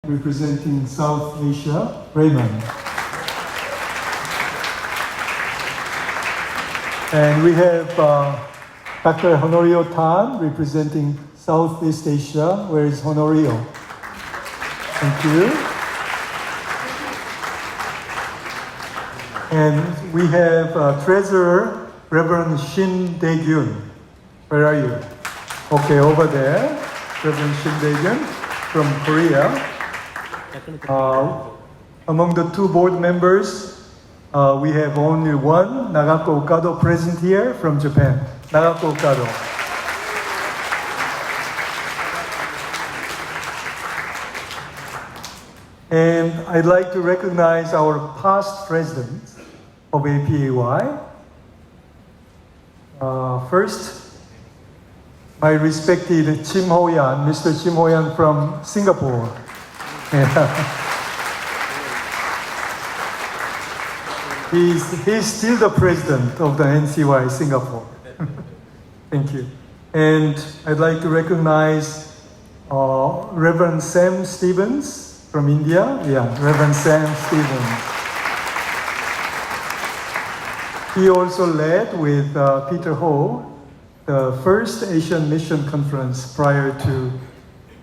representing South Asia, Raymond. And we have Dr. Honorio Tan representing Southeast Asia. Where is Honorio? Thank you. And we have Treasurer Reverend Shin Dae-gyun. Where are you? Okay, over there. Reverend Shin Dae-gyun from Korea. Among the two board members, we have only one, Nagako Okado, present here from Japan. Nagako Okado. And I'd like to recognize our past presidents of APAY. First, my respected Chim Ho-yan, Mr. Chim Ho-yan from Singapore. He's still the president of the NCY Singapore. Thank you. And I'd like to recognize Reverend Sam Stevens from India. Yeah, Reverend Sam Stevens. He also led with Peter Ho the first Asian Mission Conference prior to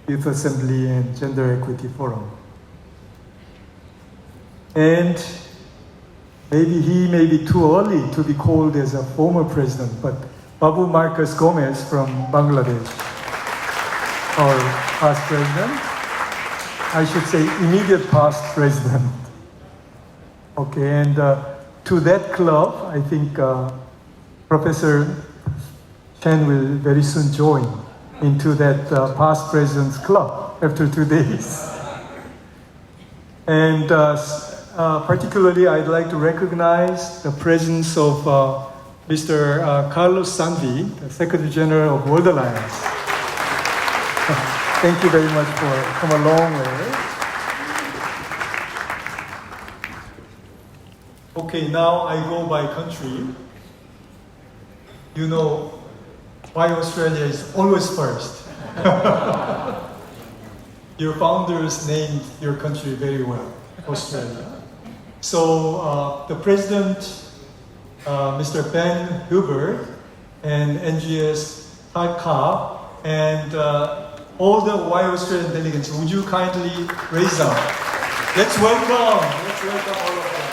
Youth Assembly and Gender Equity Forum. And maybe he may be too early to be called as a former president, but Babu Marcus Gomez from Bangladesh, our past president. I should say immediate past president. Okay, and to that club, I think Professor Chen will very soon join into that past president's club after 2 days. And particularly, I'd like to recognize the presence of Mr. Carlos Sanvi, the Secretary General of World Alliance. Thank you very much for coming a long way. Okay, now I go by country. You know why Australia is always first. Your founders named your country very well, Australia. So the president, Mr. Ben Hubert, and NGS Todd Cobb, and all the Why Australian delegates, would you kindly raise up? Let's welcome all of them.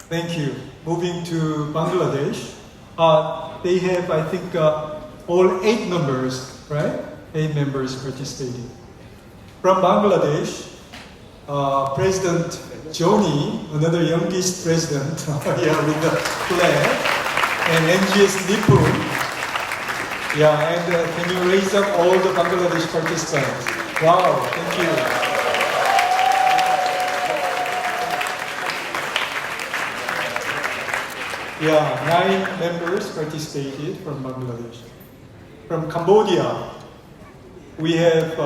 Thank you. Moving to Bangladesh, they have, I think, all 8 members, right? 8 members participating. From Bangladesh, President Joni, another youngest president, yeah, with the flag, and NGS Nipun. Yeah, and can you raise up all the Bangladesh participants? Wow, thank you. Yeah, 9 members participated from Bangladesh. From Cambodia, we have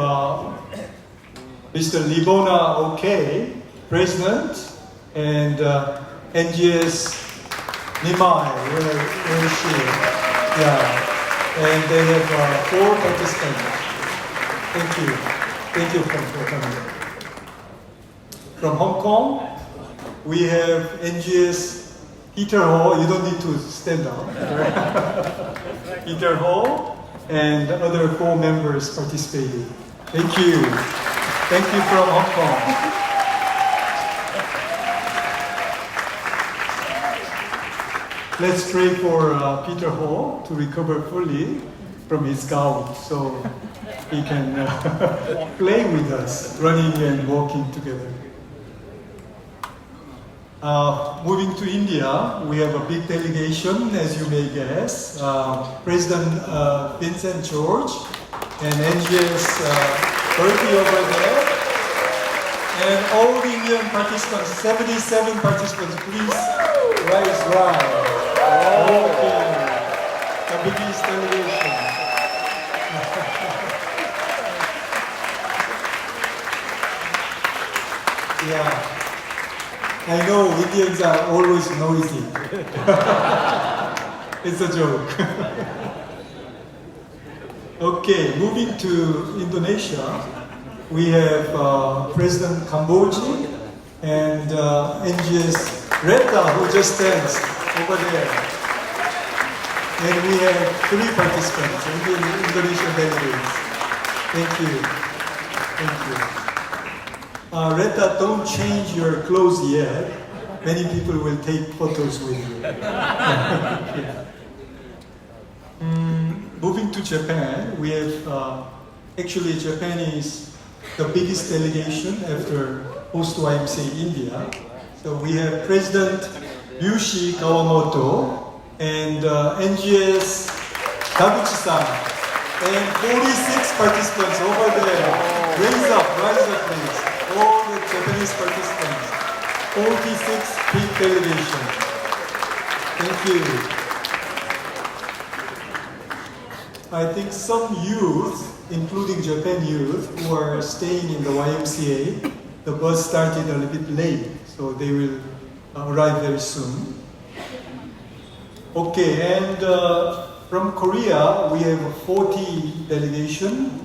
Mr. Libona OK, President, and NGS Nimai, where is she? Yeah, and they have 4 participants. Thank you. Thank you for coming. From Hong Kong, we have NGS Peter Ho. You don't need to stand up. Peter Ho and the other 4 members participated. Thank you. Thank you from Hong Kong. Let's pray for Peter Ho to recover fully from his gout so he can play with us, running and walking together. Moving to India, we have a big delegation, as you may guess. President Vincent George and NGS Bertie over there. And all the Indian participants, 77 participants, please rise. Okay. The biggest delegation. Yeah. I know Indians are always noisy. It's a joke. Okay, moving to Indonesia, we have President Kamboji and NGS Retta, who just danced over there. And we have 3 participants, Indonesian delegates. Thank you. Thank you. Retta, don't change your clothes yet. Many people will take photos with you. Moving to Japan, we have, actually Japan is the biggest delegation after post-YMCA India. So we have President Ryushi Kawamoto and NGS Taguchi-san and 46 participants over there. Rise up please. All the Japanese participants. 46 big delegation. Thank you. I think some youth, including Japan youth, who are staying in the YMCA, the bus started a little bit late, so they will arrive very soon. Okay, and from Korea, we have a 40 delegation.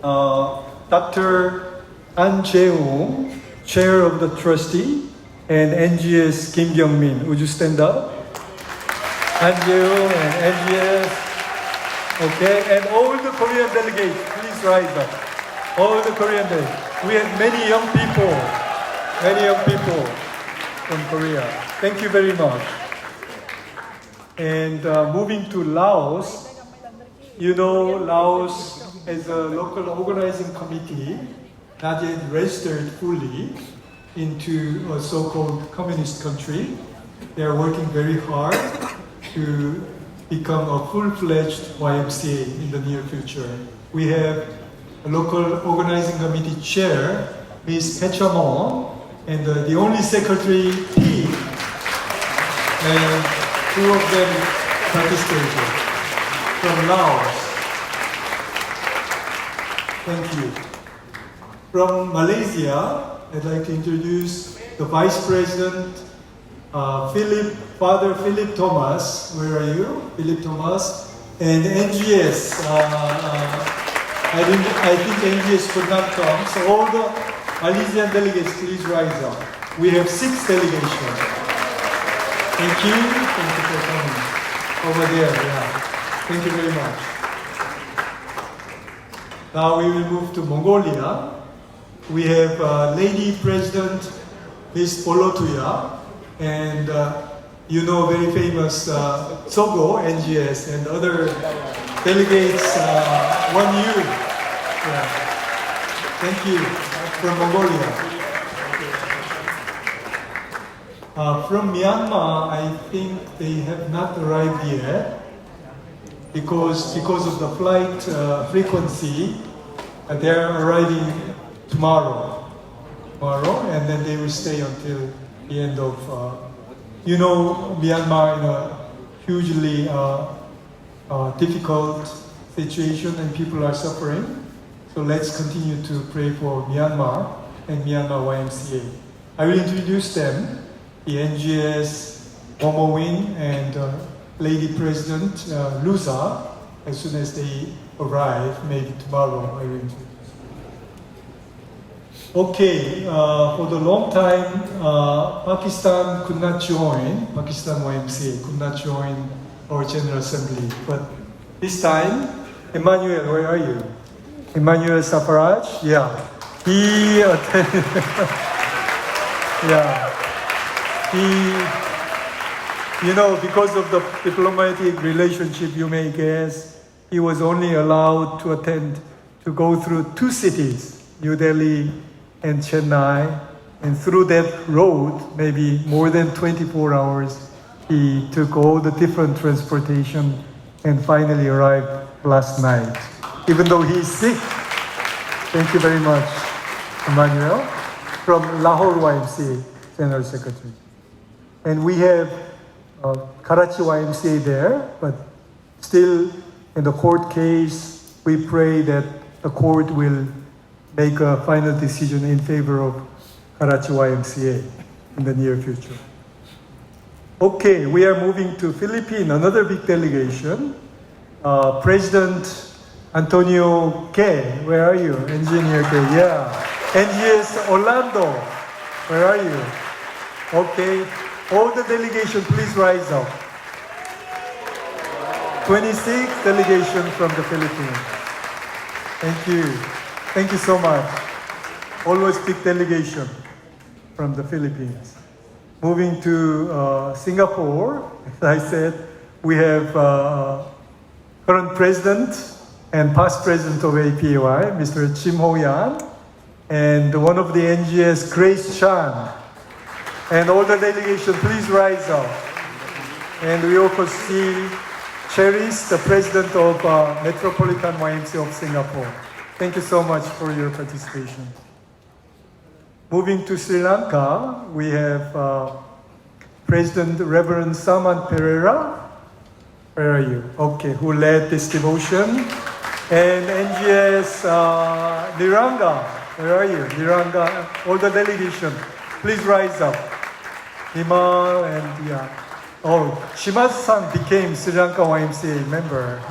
Dr. An Jae-woong, Chair of the Trustee, and NGS Kim Kyung-min. Would you stand up? An Jae-woong and NGS. Okay, and all the Korean delegates, please rise up. All the Korean delegates. We have many young people from Korea. Thank you very much. And moving to Laos, you know Laos as a local organizing committee not yet registered fully into a so-called communist country. They are working very hard to become a full-fledged YMCA in the near future. We have a local organizing committee chair, Ms. Pechamon, and the only secretary, P, and 2 of them participated from Laos. Thank you. From Malaysia, I'd like to introduce the Vice President, Father Philip Thomas. Where are you? Philip Thomas. And NGS. I think NGS could not come. So all the Malaysian delegates, please rise up. We have 6 delegations. Thank you. Thank you for coming. Over there, yeah. Thank you very much. Now we will move to Mongolia. We have Lady President Ms. Polotuya, and you know very famous Sogo, NGS, and other delegates, one you. Yeah. Thank you. From Mongolia. From Myanmar, I think they have not arrived yet because of the flight frequency. They are arriving tomorrow, and then they will stay until the end of, Myanmar in a hugely difficult situation and people are suffering. So let's continue to pray for Myanmar and Myanmar YMCA. I will introduce them, the NGS Momowin and Lady President Lusa, as soon as they arrive, maybe tomorrow I will introduce. Okay, for the long time, Pakistan could not join, Pakistan YMCA could not join our General Assembly. But this time, Emmanuel, where are you? Emmanuel Safaraj? Yeah. He attended. Yeah. Because of the diplomatic relationship, you may guess, he was only allowed to go through 2 cities, New Delhi and Chennai, and through that road, maybe more than 24 hours, he took all the different transportation and finally arrived last night, even though he is sick. Thank you very much, Emmanuel, from Lahore YMCA, General Secretary. And we have Karachi YMCA there, but still in the court case, we pray that the court will make a final decision in favor of Karachi YMCA in the near future. Okay, we are moving to Philippines, another big delegation. President Antonio K, where are you? Engineer K, yeah. NGS Orlando, where are you? Okay, all the delegation, please rise up. 26 delegation from the Philippines. Thank you. Thank you so much. Always big delegation from the Philippines. Moving to Singapore, as I said, we have current president and past president of APY, Mr. Chim Ho-yan, and one of the NGS, Grace Chan. And all the delegation, please rise up. And we also see Cheris, the president of Metropolitan YMCA of Singapore. Thank you so much for your participation. Moving to Sri Lanka, we have President Reverend Saman Pereira. Where are you? Okay, who led this devotion? And NGS Niranga. Where are you? Niranga, all the delegation, please rise up. Himal and yeah. Oh, Shimada-san became Sri Lanka YMCA member.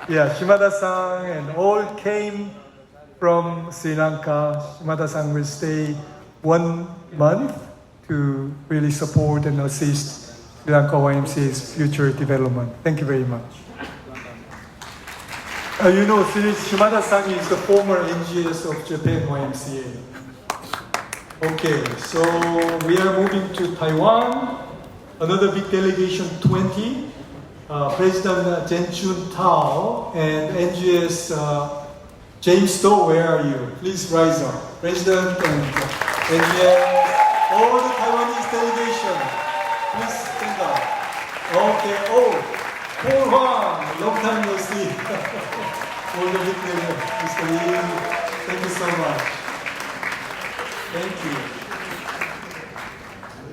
Yeah, Shimada-san and all came from Sri Lanka. Shimada-san will stay 1 month to really support and assist Sri Lanka YMCA's future development. Thank you very much. You know, Shimada-san is the former NGS of Japan YMCA. Okay, so we are moving to Taiwan. Another big delegation, 20. President Jen-Chun Tao and NGS James Stowe, where are you? Please rise up. President and NGS, all the Taiwanese delegation, please stand up. Okay, oh, Paul Huang, long time no see. All the big delegation, Mr. Lee, thank you so much. Thank you.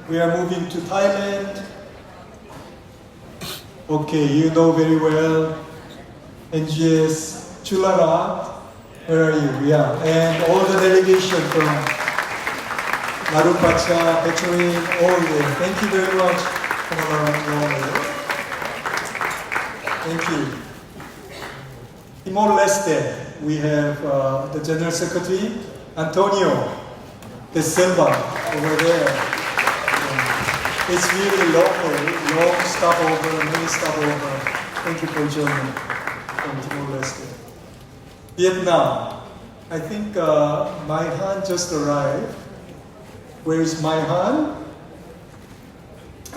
We are moving to Thailand. Okay, you know very well NGS Chularat. Where are you? Yeah, and all the delegation from Marupacha, Pechorin, all there. Thank you very much. Come around. Thank you. Timor-Leste, we have the General Secretary, Antonio De Silva, over there. It's really long stopover, many stopover. Thank you for joining from Timor-Leste. Vietnam. I think Mai Han just arrived. Where is Mai Han?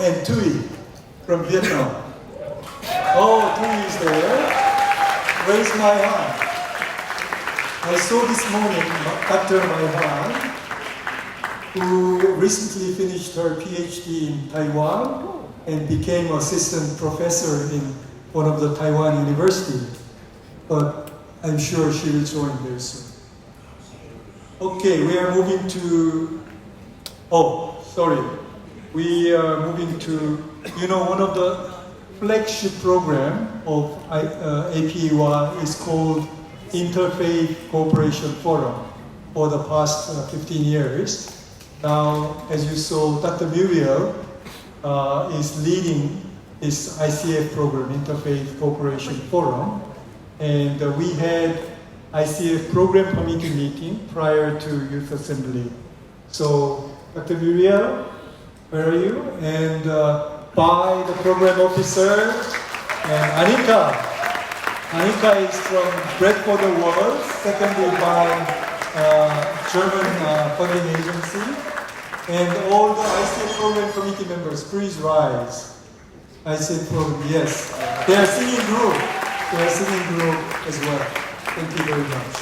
And Tui from Vietnam. Oh, Tui is there. Where is Mai Han? I saw this morning Dr. Mai Han, who recently finished her PhD in Taiwan and became assistant professor in one of the Taiwan university. But I'm sure she will join very soon. Okay, we are moving to, we are moving to, one of the flagship program of APEY is called Interfaith Cooperation Forum for the past 15 years. Now, as you saw, Dr. Muriel is leading this ICF program, Interfaith Cooperation Forum. And we had ICF program committee meeting prior to Youth Assembly. So, Dr. Muriel, where are you? And by the program officer, and Anika. Anika is from Bread for the World, secondly by German funding agency. And all the ICF program committee members, please rise. ICF program, yes. They are singing group. They are singing group as well. Thank you very much.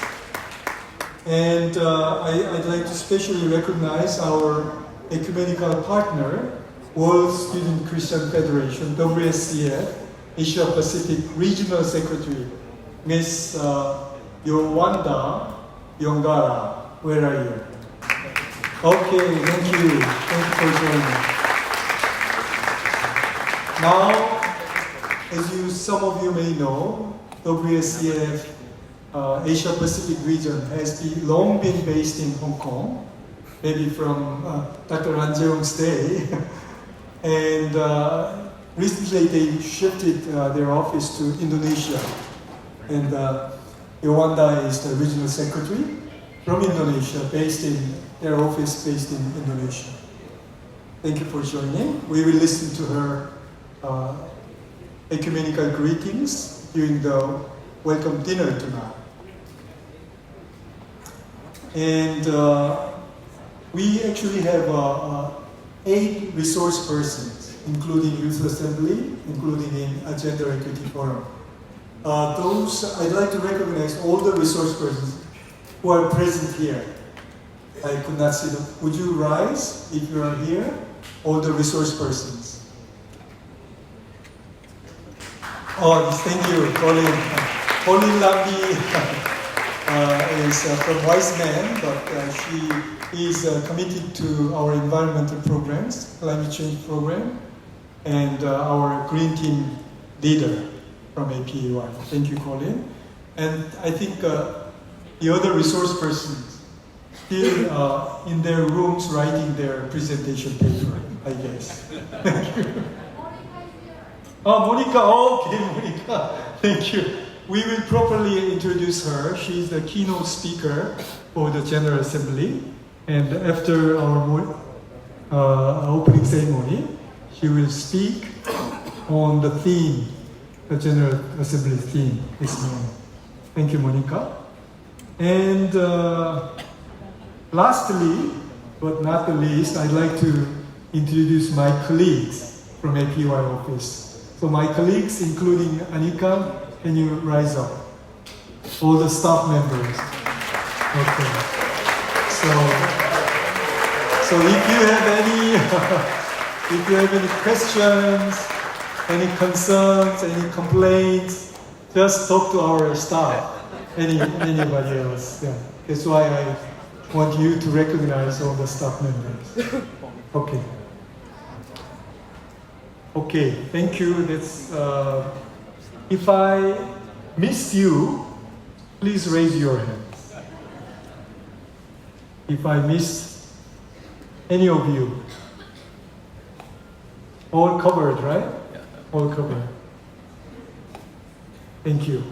And I'd like to specially recognize our ecumenical partner, World Student Christian Federation, WSCF, Asia Pacific Regional Secretary, Ms. Yowanda Yongara. Where are you? Okay, thank you. Thank you for joining. Now, as some of you may know, WSCF Asia Pacific region has long been based in Hong Kong, maybe from Dr. An Jeong's day. And recently they shifted their office to Indonesia. And Yowanda is the regional secretary from Indonesia, their office based in Indonesia. Thank you for joining. We will listen to her ecumenical greetings during the welcome dinner tonight. And we actually have 8 resource persons, including Youth Assembly, including in Gender Equity Forum. I'd like to recognize all the resource persons who are present here. I could not see them. Would you rise if you are here? All the resource persons. Oh, thank you, Colin. Colin Lambi is from Wise Man, but she is committed to our environmental programs, climate change program, and our green team leader from APAY. Thank you, Colin. And I think the other resource persons still in their rooms writing their presentation paper, I guess. Thank you. Oh, Monica. Okay, Monica. Thank you. We will properly introduce her. She is the keynote speaker for the General Assembly. And after our opening ceremony, she will speak on the theme, the General Assembly theme this morning. Thank you, Monica. And lastly, but not the least, I'd like to introduce my colleagues from APY office. So my colleagues, including Anika, can you rise up? All the staff members. Okay. So if you have any questions, any concerns, any complaints, just talk to our staff. Anybody else. Yeah. That's why I want you to recognize all the staff members. Okay. Okay, thank you. That's if I missed you, please raise your hands. If I missed any of you, all covered, right? All covered. Thank you.